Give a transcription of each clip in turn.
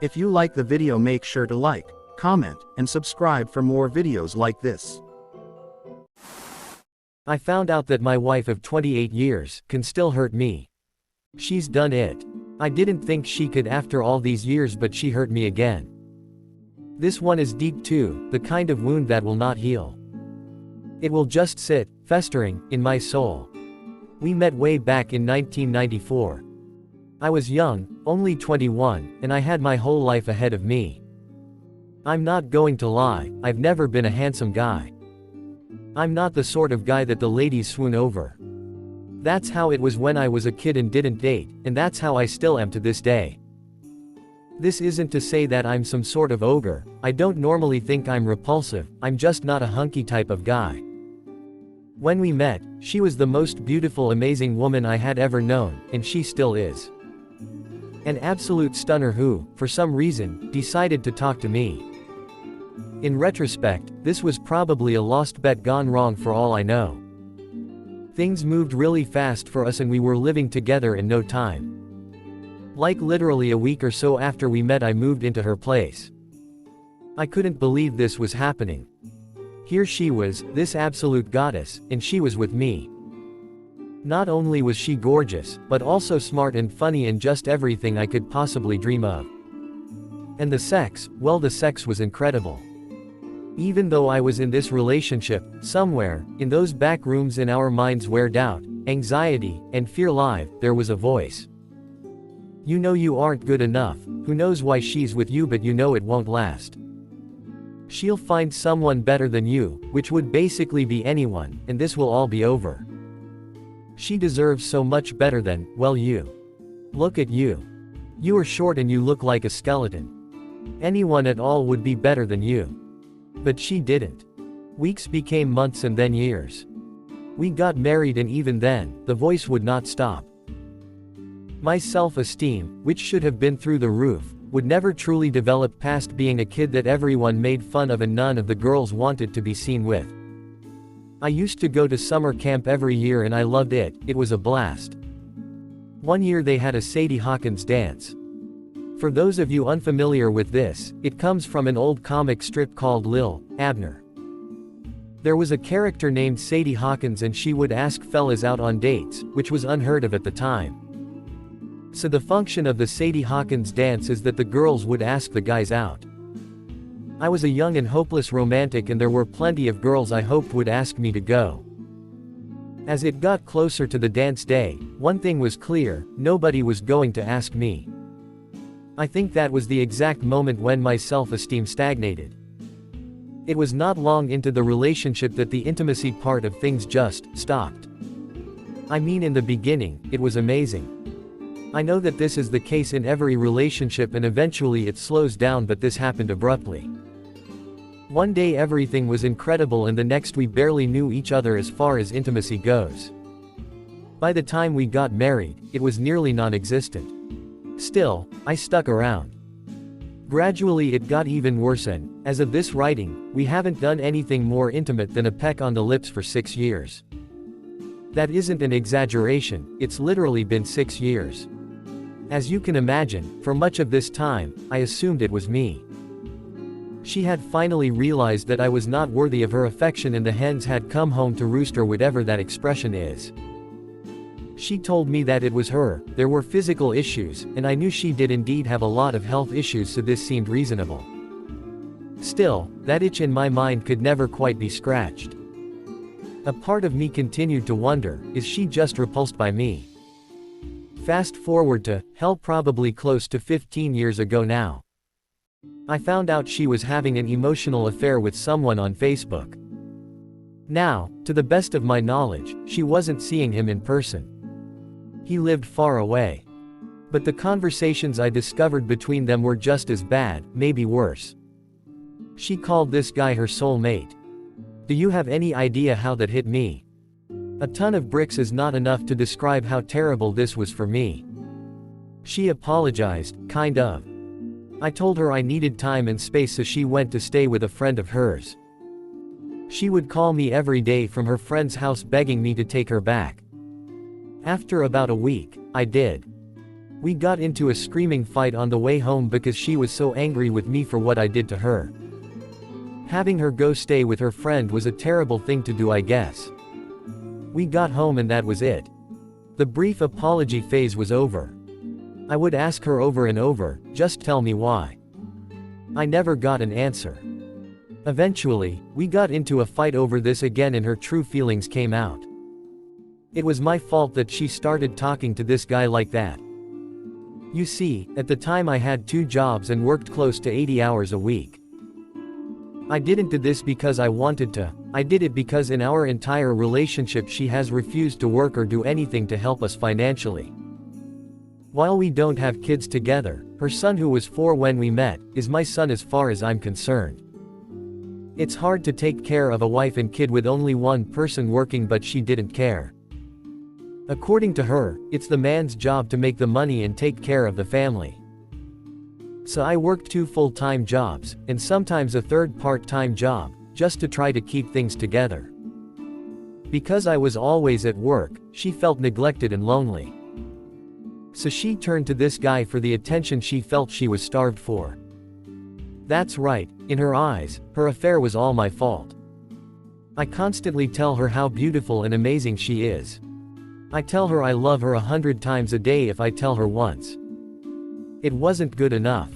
If you like the video, make sure to like, comment, and subscribe for more videos like this. I found out that my wife of 28 years can still hurt me. She's done it. I didn't think she could after all these years, but she hurt me again. This one is deep too, the kind of wound that will not heal. It will just sit, festering, in my soul. We met way back in 1994. I was young, only 21, and I had my whole life ahead of me. I'm not going to lie, I've never been a handsome guy. I'm not the sort of guy that the ladies swoon over. That's how it was when I was a kid and didn't date, and that's how I still am to this day. This isn't to say that I'm some sort of ogre. I don't normally think I'm repulsive, I'm just not a hunky type of guy. When we met, she was the most beautiful, amazing woman I had ever known, and she still is. An absolute stunner who, for some reason, decided to talk to me. In retrospect, this was probably a lost bet gone wrong for all I know. Things moved really fast for us and we were living together in no time. Like literally a week or so after we met, I moved into her place. I couldn't believe this was happening. Here she was, this absolute goddess, and she was with me. Not only was she gorgeous, but also smart and funny and just everything I could possibly dream of. And the sex, well, the sex was incredible. Even though I was in this relationship, somewhere, in those back rooms in our minds where doubt, anxiety, and fear live, there was a voice. You know you aren't good enough, who knows why she's with you, but you know it won't last. She'll find someone better than you, which would basically be anyone, and this will all be over. She deserves so much better than, well, you. Look at you. You are short and you look like a skeleton. Anyone at all would be better than you. But she didn't. Weeks became months and then years. We got married and even then, the voice would not stop. My self-esteem, which should have been through the roof, would never truly develop past being a kid that everyone made fun of and none of the girls wanted to be seen with. I used to go to summer camp every year and I loved it, it was a blast. One year they had a Sadie Hawkins dance. For those of you unfamiliar with this, it comes from an old comic strip called Lil Abner. There was a character named Sadie Hawkins and she would ask fellas out on dates, which was unheard of at the time. So the function of the Sadie Hawkins dance is that the girls would ask the guys out. I was a young and hopeless romantic and there were plenty of girls I hoped would ask me to go. As it got closer to the dance day, one thing was clear, nobody was going to ask me. I think that was the exact moment when my self-esteem stagnated. It was not long into the relationship that the intimacy part of things just stopped. I mean, in the beginning, it was amazing. I know that this is the case in every relationship and eventually it slows down, but this happened abruptly. One day everything was incredible and the next we barely knew each other as far as intimacy goes. By the time we got married, it was nearly non-existent. Still, I stuck around. Gradually it got even worse and, as of this writing, we haven't done anything more intimate than a peck on the lips for 6 years. That isn't an exaggeration, it's literally been 6 years. As you can imagine, for much of this time, I assumed it was me. She had finally realized that I was not worthy of her affection and the hens had come home to roost, or whatever that expression is. She told me that it was her, there were physical issues, and I knew she did indeed have a lot of health issues, so this seemed reasonable. Still, that itch in my mind could never quite be scratched. A part of me continued to wonder, is she just repulsed by me? Fast forward to, hell, probably close to 15 years ago now. I found out she was having an emotional affair with someone on Facebook. Now, to the best of my knowledge, she wasn't seeing him in person. He lived far away. But the conversations I discovered between them were just as bad, maybe worse. She called this guy her soulmate. Do you have any idea how that hit me? A ton of bricks is not enough to describe how terrible this was for me. She apologized, kind of. I told her I needed time and space, so she went to stay with a friend of hers. She would call me every day from her friend's house begging me to take her back. After about a week, I did. We got into a screaming fight on the way home because she was so angry with me for what I did to her. Having her go stay with her friend was a terrible thing to do, I guess. We got home and that was it. The brief apology phase was over. I would ask her over and over, just tell me why. I never got an answer. Eventually, we got into a fight over this again and her true feelings came out. It was my fault that she started talking to this guy like that. You see, at the time I had 2 jobs and worked close to 80 hours a week. I didn't do this because I wanted to, I did it because in our entire relationship she has refused to work or do anything to help us financially. While we don't have kids together, her son, who was 4 when we met, is my son as far as I'm concerned. It's hard to take care of a wife and kid with only one person working, but she didn't care. According to her, it's the man's job to make the money and take care of the family. So I worked 2 full-time jobs, and sometimes a 3rd part-time job, just to try to keep things together. Because I was always at work, she felt neglected and lonely. So she turned to this guy for the attention she felt she was starved for. That's right, in her eyes, her affair was all my fault. I constantly tell her how beautiful and amazing she is. I tell her I love her 100 times a day if I tell her once. It wasn't good enough.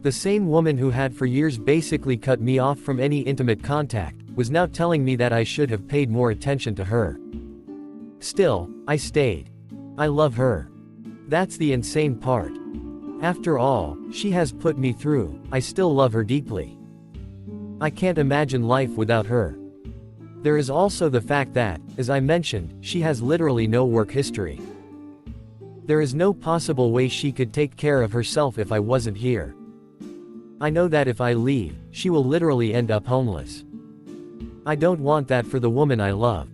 The same woman who had for years basically cut me off from any intimate contact, was now telling me that I should have paid more attention to her. Still, I stayed. I love her. That's the insane part. After all she has put me through, I still love her deeply. I can't imagine life without her. There is also the fact that, as I mentioned, she has literally no work history. There is no possible way she could take care of herself if I wasn't here. I know that if I leave, she will literally end up homeless. I don't want that for the woman I love.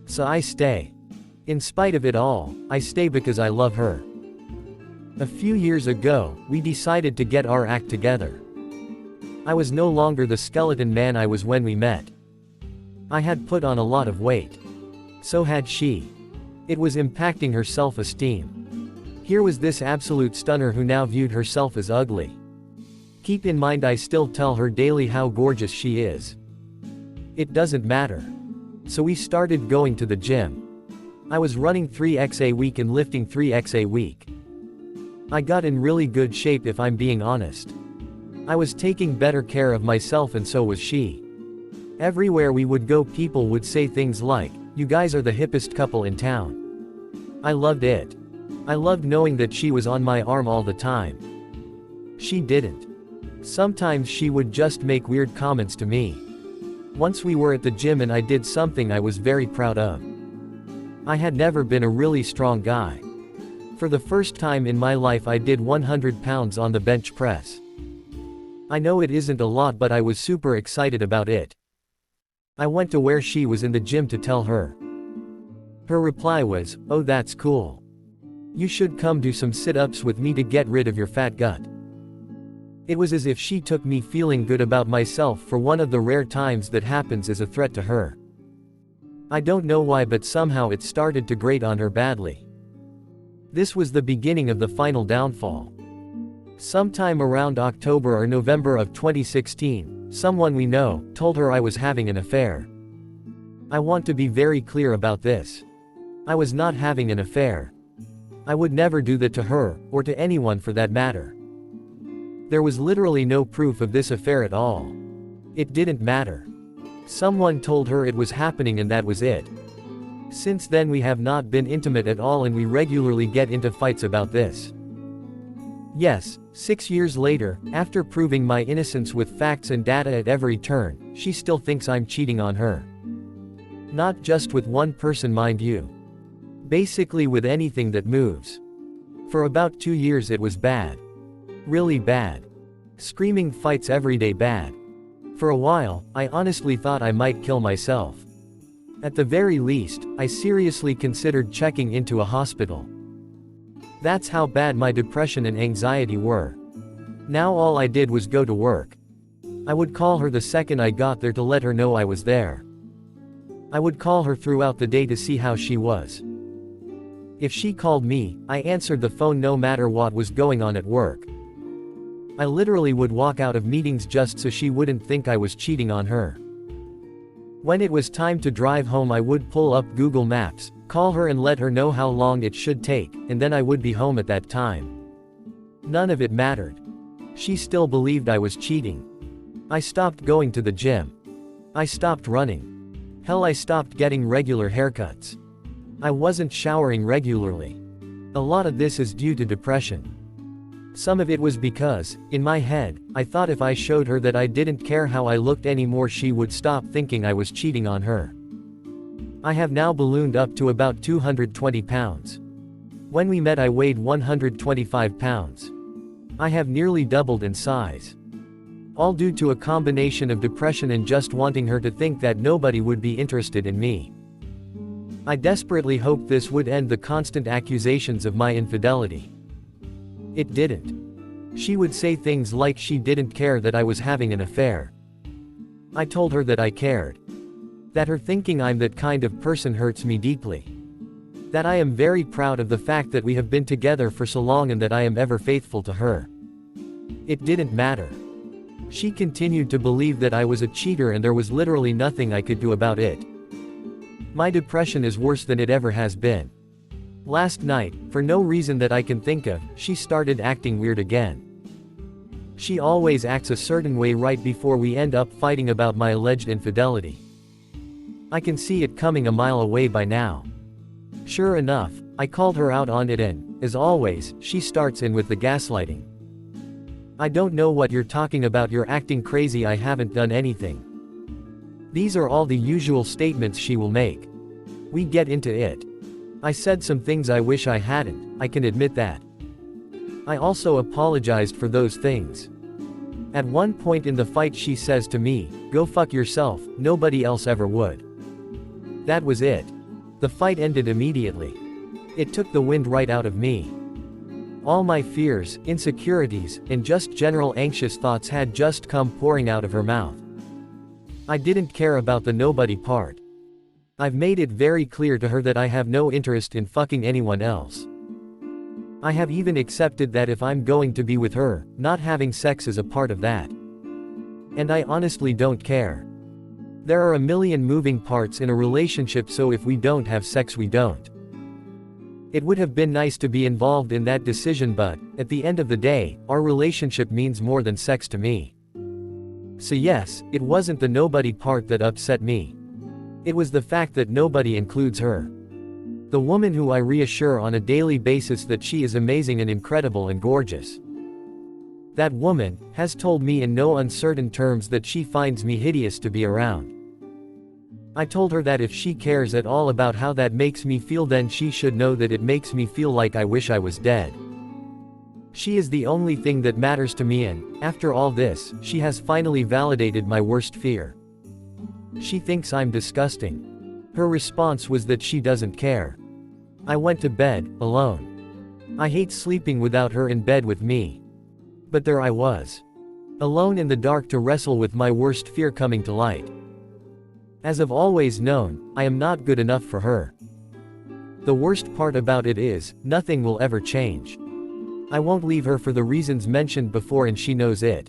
So I stay. In spite of it all, I stay because I love her. A few years ago, we decided to get our act together. I was no longer the skeleton man I was when we met. I had put on a lot of weight. So had she. It was impacting her self-esteem. Here was this absolute stunner who now viewed herself as ugly. Keep in mind I still tell her daily how gorgeous she is. It doesn't matter. So we started going to the gym. I was running 3x a week and lifting 3x a week. I got in really good shape if I'm being honest. I was taking better care of myself and so was she. Everywhere we would go people would say things like, "You guys are the hippest couple in town." I loved it. I loved knowing that she was on my arm all the time. She didn't. Sometimes she would just make weird comments to me. Once we were at the gym and I did something I was very proud of. I had never been a really strong guy. For the first time in my life I did 100 pounds on the bench press. I know it isn't a lot, but I was super excited about it. I went to where she was in the gym to tell her. Her reply was, "Oh, that's cool. You should come do some sit-ups with me to get rid of your fat gut." It was as if she took me feeling good about myself for one of the rare times that happens as a threat to her. I don't know why, but somehow it started to grate on her badly. This was the beginning of the final downfall. Sometime around October or November of 2016, someone we know told her I was having an affair. I want to be very clear about this. I was not having an affair. I would never do that to her, or to anyone for that matter. There was literally no proof of this affair at all. It didn't matter. Someone told her it was happening and that was it. Since then we have not been intimate at all and we regularly get into fights about this. Yes, 6 years later, after proving my innocence with facts and data at every turn, she still thinks I'm cheating on her. Not just with one person, mind you. Basically with anything that moves. For about 2 years it was bad. Really bad. Screaming fights every day, bad. For a while, I honestly thought I might kill myself. At the very least, I seriously considered checking into a hospital. That's how bad my depression and anxiety were. Now all I did was go to work. I would call her the second I got there to let her know I was there. I would call her throughout the day to see how she was. If she called me, I answered the phone no matter what was going on at work. I literally would walk out of meetings just so she wouldn't think I was cheating on her. When it was time to drive home, I would pull up Google Maps, call her and let her know how long it should take, and then I would be home at that time. None of it mattered. She still believed I was cheating. I stopped going to the gym. I stopped running. Hell, I stopped getting regular haircuts. I wasn't showering regularly. A lot of this is due to depression. Some of it was because, in my head, I thought if I showed her that I didn't care how I looked anymore, she would stop thinking I was cheating on her. I have now ballooned up to about 220 pounds. When we met, I weighed 125 pounds. I have nearly doubled in size. All due to a combination of depression and just wanting her to think that nobody would be interested in me. I desperately hoped this would end the constant accusations of my infidelity. It didn't. She would say things like she didn't care that I was having an affair. I told her that I cared. That her thinking I'm that kind of person hurts me deeply. That I am very proud of the fact that we have been together for so long and that I am ever faithful to her. It didn't matter. She continued to believe that I was a cheater and there was literally nothing I could do about it. My depression is worse than it ever has been. Last night, for no reason that I can think of, she started acting weird again. She always acts a certain way right before we end up fighting about my alleged infidelity. I can see it coming a mile away by now. Sure enough, I called her out on it and, as always, she starts in with the gaslighting. I don't know what you're talking about, you're acting crazy, I haven't done anything. These are all the usual statements she will make. We get into it. I said some things I wish I hadn't, I can admit that. I also apologized for those things. At one point in the fight she says to me, "Go fuck yourself, nobody else ever would." That was it. The fight ended immediately. It took the wind right out of me. All my fears, insecurities, and just general anxious thoughts had just come pouring out of her mouth. I didn't care about the nobody part. I've made it very clear to her that I have no interest in fucking anyone else. I have even accepted that if I'm going to be with her, not having sex is a part of that. And I honestly don't care. There are a million moving parts in a relationship, so if we don't have sex, we don't. It would have been nice to be involved in that decision, but, at the end of the day, our relationship means more than sex to me. So yes, it wasn't the nobody part that upset me. It was the fact that nobody includes her. The woman who I reassure on a daily basis that she is amazing and incredible and gorgeous. That woman has told me in no uncertain terms that she finds me hideous to be around. I told her that if she cares at all about how that makes me feel, then she should know that it makes me feel like I wish I was dead. She is the only thing that matters to me, and, after all this, she has finally validated my worst fear. She thinks I'm disgusting. Her response was that she doesn't care. I went to bed, alone. I hate sleeping without her in bed with me. But there I was. Alone in the dark to wrestle with my worst fear coming to light. As I've always known, I am not good enough for her. The worst part about it is, nothing will ever change. I won't leave her for the reasons mentioned before, and she knows it.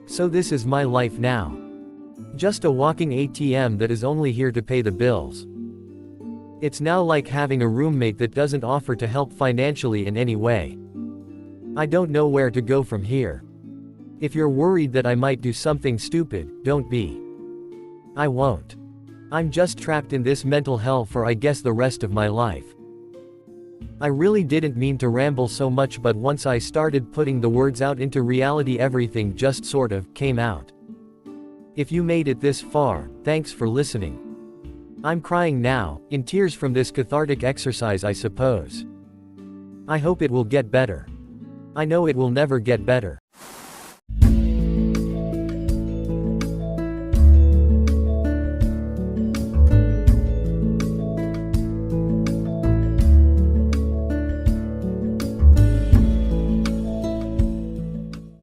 So this is my life now. Just a walking ATM that is only here to pay the bills. It's now like having a roommate that doesn't offer to help financially in any way. I don't know where to go from here. If you're worried that I might do something stupid, don't be. I won't. I'm just trapped in this mental hell for I guess the rest of my life. I really didn't mean to ramble so much, but once I started putting the words out into reality, everything just sort of came out. If you made it this far, thanks for listening. I'm crying now, in tears from this cathartic exercise, I suppose. I hope it will get better. I know it will never get better.